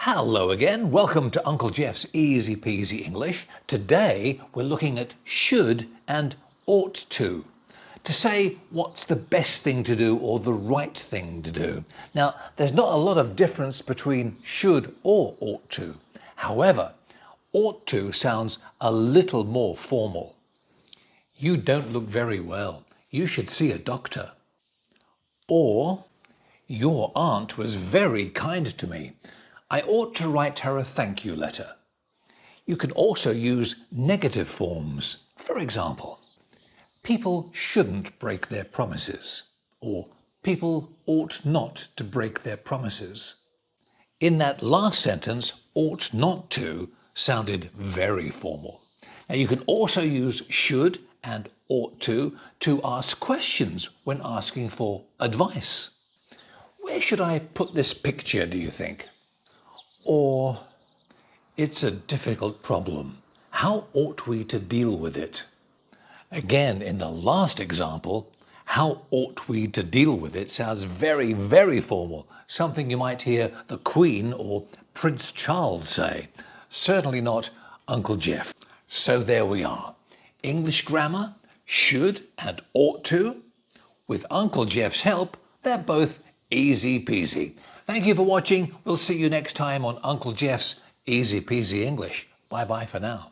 Hello again, welcome to Uncle Geoff's Easy Peasy English. Today we're looking at should and ought to say what's the best thing to do or the right thing to do. Now, there's not a lot of difference between should or ought to. However, ought to sounds a little more formal. You don't look very well. You should see a doctor. Or, your aunt was very kind to me. I ought to write her a thank you letter. You can also use negative forms. For example, people shouldn't break their promises, or people ought not to break their promises. In that last sentence, ought not to sounded very formal. Now you can also use should and ought to ask questions when asking for advice. Where should I put this picture, do you think? Or, it's a difficult problem. How ought we to deal with it? Again, in the last example, how ought we to deal with it sounds very, very formal. Something you might hear the Queen or Prince Charles say. Certainly not Uncle Geoff. So there we are. English grammar, should and ought to. With Uncle Geoff's help, they're both easy peasy. Thank you for watching. We'll see you next time on Uncle Geoff's Easy Peasy English. Bye-bye for now.